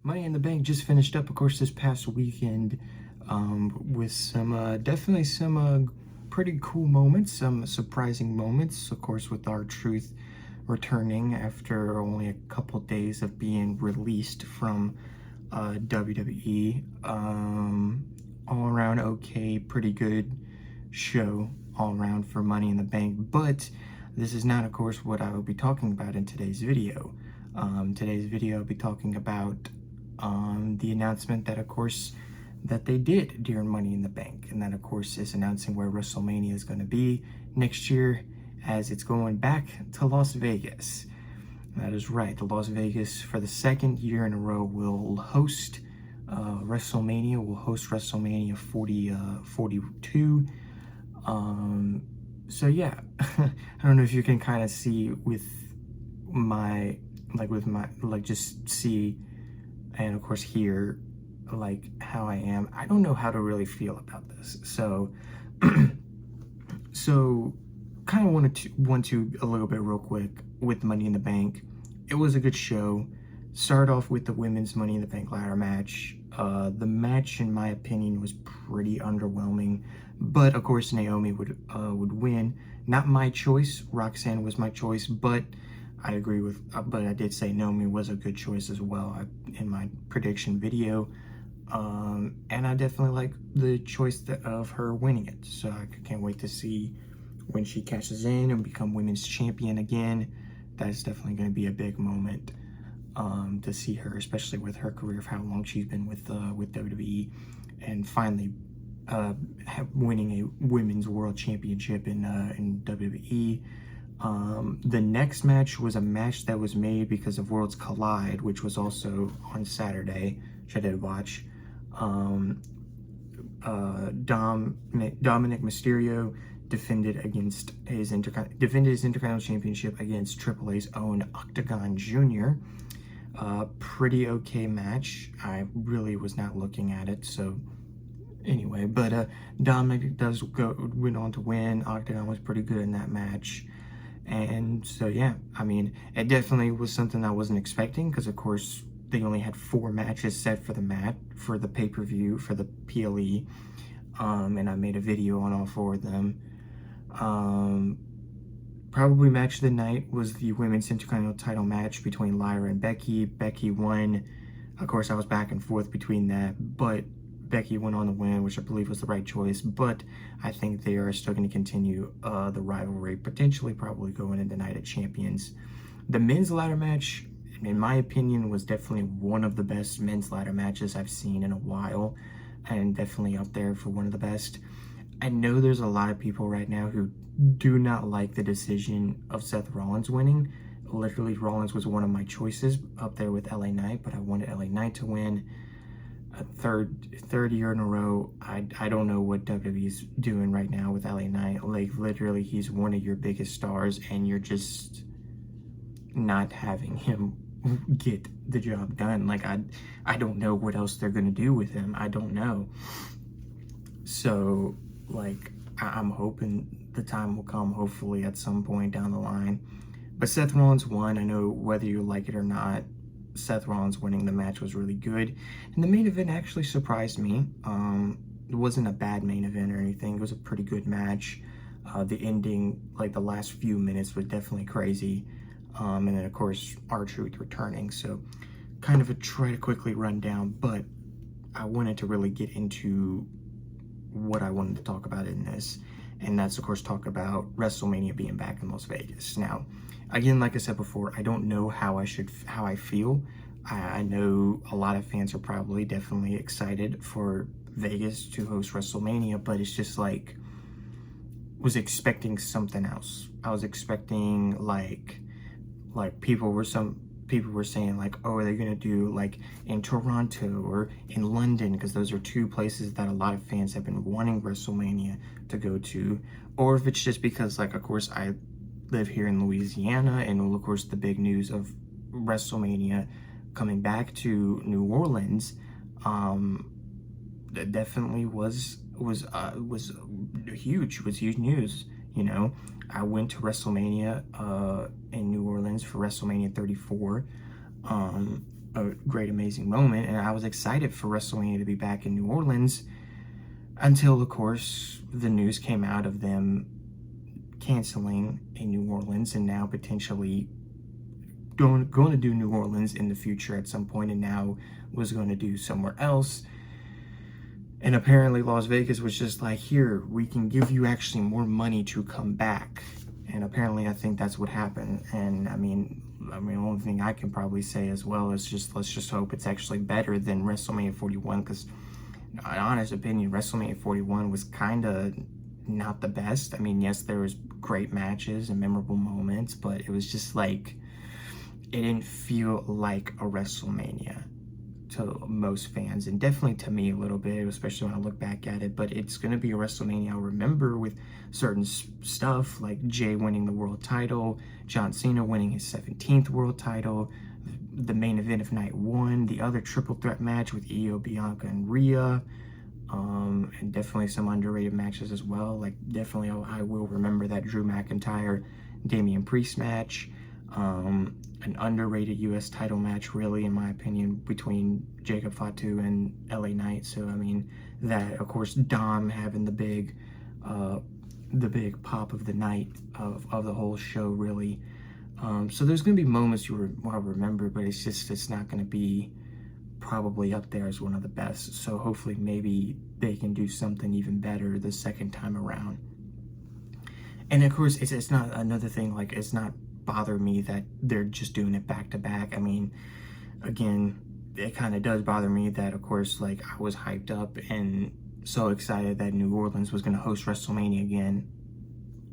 Money in the Bank just finished up, of course, this past weekend with some definitely some pretty cool moments, some surprising moments, of course, with R-Truth returning after only a couple days of being released from WWE. All around okay, pretty good show all around for Money in the Bank, but this is not, of course, what I will be talking about in today's video. Today's video I'll be talking about the announcement that, of course, that they did during Money in the Bank, and that, of course, is announcing where WrestleMania is going to be next year, as it's going back to Las Vegas. That is right, the Las Vegas, for the second year in a row, will host WrestleMania, will host WrestleMania 42. So yeah, I don't know if you can kind of see with my, just see, and of course hear, like, how I am. I don't know how to really feel about this. So, so kind of want to a little bit real quick with Money in the Bank. It was a good show. Start off with the women's Money in the Bank ladder match. The match, in my opinion, was pretty underwhelming, but of course Naomi would win. Not my choice. Roxanne was my choice, but I agree with. But I did say Naomi was a good choice as well in my prediction video. And I definitely like the choice of her winning it. So I can't wait to see when she cashes in and become women's champion again. That's definitely going to be a big moment to see her, especially with her career of how long she's been with WWE, and finally winning a women's world championship in WWE. The next match was a match that was made because of Worlds Collide, which was also on Saturday, which I did watch. Dominic Mysterio defended his Intercontinental Championship against Triple A's own Octagon Jr. Pretty okay match. I really was not looking at it, so anyway, but Dominic went on to win. Octagon was pretty good in that match. And so yeah, I mean, it definitely was something I wasn't expecting, because of course they only had 4 matches set for the pay-per-view, for the PLE, and I made a video on all 4 of them. Probably match of the night was the women's Intercontinental title match between Lyra and Becky. Becky won. Of course, I was back and forth between that, but Becky went on to win, which I believe was the right choice. But I think they are still going to continue the rivalry, potentially probably going into Night of Champions. The men's ladder match, in my opinion, was definitely one of the best men's ladder matches I've seen in a while, and definitely up there for one of the best. I know there's a lot of people right now who do not like the decision of Seth Rollins winning. Literally, Rollins was one of my choices up there with LA Knight, but I wanted LA Knight to win. A third year in a row. I don't know what WWE's doing right now with LA Knight. Like, literally, he's one of your biggest stars, and you're just not having him get the job done. Like, I don't know what else they're gonna do with him. I don't know. So, like, I'm hoping the time will come, hopefully at some point down the line. But Seth Rollins won. I know whether you like it or not, Seth Rollins winning the match was really good. And the main event actually surprised me. It wasn't a bad main event or anything. It was a pretty good match. The ending, like the last few minutes, was definitely crazy. And then, of course, R-Truth returning. So kind of try to quickly run down, but I wanted to really get into what I wanted to talk about in this. And that's, of course, talk about WrestleMania being back in Las Vegas. Now, again, like I said before, I don't know how I feel. I know a lot of fans are probably definitely excited for Vegas to host WrestleMania, but it's just like, was expecting something else. I was expecting like people were saying like, oh, are they gonna do like in Toronto or in London, because those are 2 places that a lot of fans have been wanting WrestleMania to go to. Or if it's just because, like, of course, I live here in Louisiana, and of course the big news of WrestleMania coming back to New Orleans, that definitely was huge news. You know, I went to WrestleMania in New Orleans for WrestleMania 34. a great, amazing moment, and I was excited for WrestleMania to be back in New Orleans until, of course, the news came out of them canceling in New Orleans and now potentially going to do New Orleans in the future at some point, and now was going to do somewhere else. And apparently Las Vegas was just like, here, we can give you actually more money to come back. And apparently I think that's what happened. And I mean, the only thing I can probably say as well is just, let's just hope it's actually better than WrestleMania 41, because in honest opinion, WrestleMania 41 was kind of not the best. I mean, yes, there was great matches and memorable moments, but it was just like, it didn't feel like a WrestleMania to most fans, and definitely to me a little bit, especially when I look back at it. But it's going to be a WrestleMania I'll remember with certain stuff, like Jay winning the world title, John Cena winning his 17th world title, the main event of night one, the other triple threat match with Io, Bianca, and Rhea, and definitely some underrated matches as well. Like, definitely I will remember that Drew McIntyre Damian Priest match, an underrated US title match, really, in my opinion, between Jacob Fatu and LA Knight. So I mean, that, of course, Dom having the big pop of the night of the whole show, really. So there's gonna be moments you'll remember, but it's not gonna be probably up there as one of the best. So hopefully maybe they can do something even better the second time around. And of course, it's not another thing, like, it's not bother me that they're just doing it back to back. I mean, again, it kind of does bother me that, of course, like, I was hyped up and so excited that New Orleans was going to host WrestleMania again,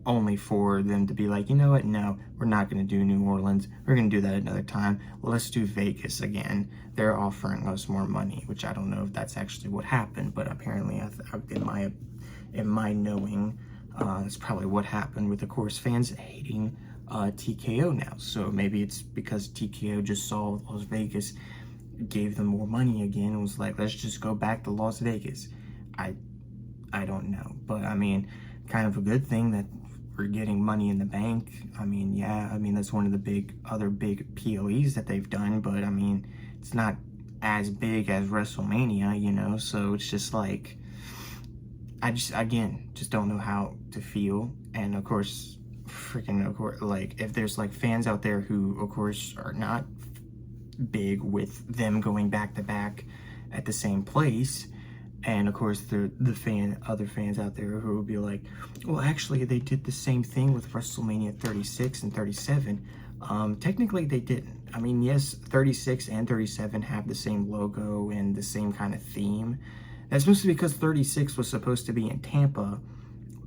only for them to be like, you know what, no, we're not going to do New Orleans, we're going to do that another time, let's do Vegas again. They're offering us more money, which I don't know if that's actually what happened, but apparently in my knowing, that's probably what happened, with, of course, fans hating TKO now. So maybe it's because TKO just saw Las Vegas, gave them more money again, and was like, let's just go back to Las Vegas. I don't know, but I mean, kind of a good thing that we're getting Money in the Bank. I mean, yeah, I mean, that's one of the other big PLEs that they've done, but I mean, it's not as big as WrestleMania, you know. So it's just like, I just don't know how to feel. And of course, like, if there's like fans out there who, of course, are not big with them going back to back at the same place, and of course other fans out there who will be like, well, actually they did the same thing with WrestleMania 36 and 37. Technically they didn't. I mean, yes, 36 and 37 have the same logo and the same kind of theme. That's mostly because 36 was supposed to be in Tampa,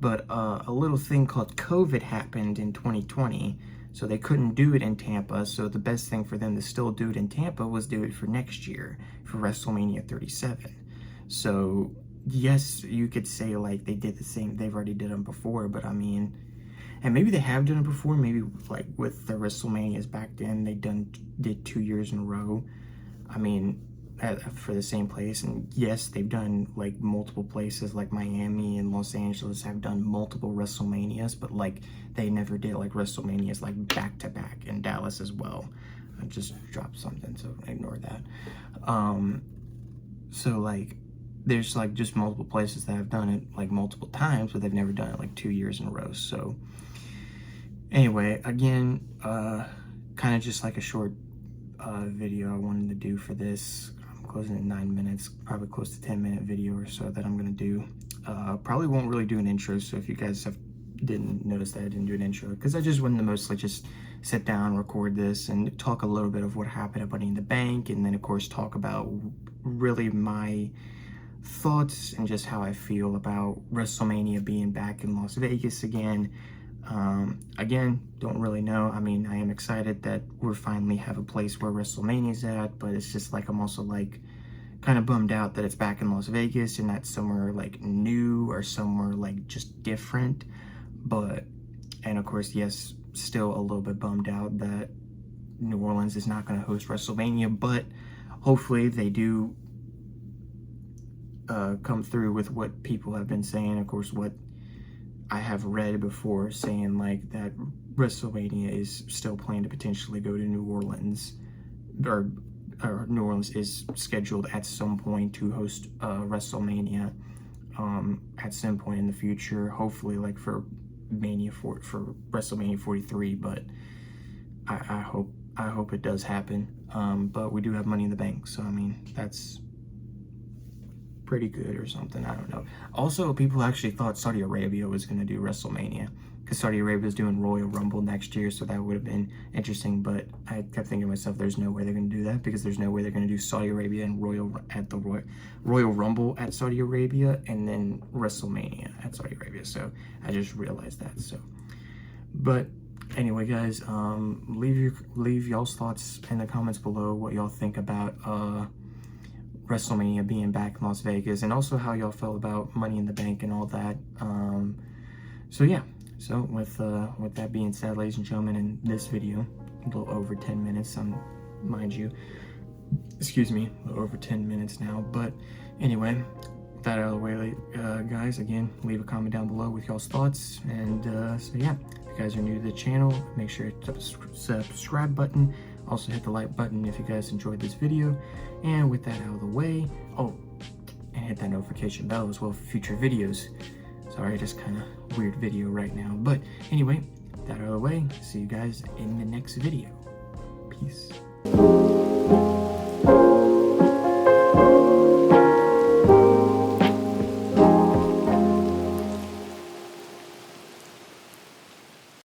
but a little thing called COVID happened in 2020, so they couldn't do it in Tampa. So the best thing for them to still do it in Tampa was do it for next year, for WrestleMania 37. So yes, you could say like they did the same, they've already did them before, but I mean, and maybe they have done it before, maybe like with the WrestleManias back then, they did 2 years in a row. I mean, for the same place. And yes, they've done like multiple places, like Miami and Los Angeles have done multiple WrestleManias, but like they never did like WrestleManias like back to back in Dallas as well. I just dropped something, so ignore that. So like there's like just multiple places that have done it like multiple times, but they've never done it like 2 years in a row. So anyway, again, kind of just like a short video I wanted to do for this. I'm closing at 9 minutes, probably close to 10-minute video or so that I'm gonna do. Probably won't really do an intro, so if you guys didn't notice that I didn't do an intro, because I just wanted to mostly just sit down, record this, and talk a little bit of what happened at Money in the Bank, and then of course talk about really my thoughts and just how I feel about WrestleMania being back in Las Vegas again. Again, don't really know. I mean, I am excited that we're finally have a place where WrestleMania's at, but it's just like, I'm also like kind of bummed out that it's back in Las Vegas and not somewhere like new or somewhere like just different. But, and of course, yes, still a little bit bummed out that New Orleans is not going to host WrestleMania, but hopefully they do come through with what people have been saying. Of course, what I have read before, saying like that WrestleMania is still planned to potentially go to New Orleans, or New Orleans is scheduled at some point to host WrestleMania at some point in the future. Hopefully, like for WrestleMania 43, but I hope it does happen. But we do have Money in the Bank, so I mean that's pretty good or something. I don't know. Also, people actually thought Saudi Arabia was going to do WrestleMania because Saudi Arabia is doing Royal Rumble next year, so that would have been interesting. But I kept thinking to myself, there's no way they're going to do that because there's no way they're going to do Saudi Arabia and Royal Rumble at Saudi Arabia and then WrestleMania at Saudi Arabia. So I just realized that. So, but anyway, guys, leave y'all's thoughts in the comments below. What y'all think about WrestleMania being back in Las Vegas, and also how y'all felt about Money in the Bank and all that. So yeah, so with that being said, ladies and gentlemen, in this video, a little over 10 minutes, mind you, excuse me, a little over 10 minutes now, but anyway, with that out of the way, guys, again, leave a comment down below with y'all's thoughts, and so yeah, if you guys are new to the channel, make sure to hit the subscribe button. Also hit the like button if you guys enjoyed this video. And with that out of the way, oh, and hit that notification bell as well for future videos. Sorry, just kind of weird video right now. But anyway, that out of the way, see you guys in the next video. Peace.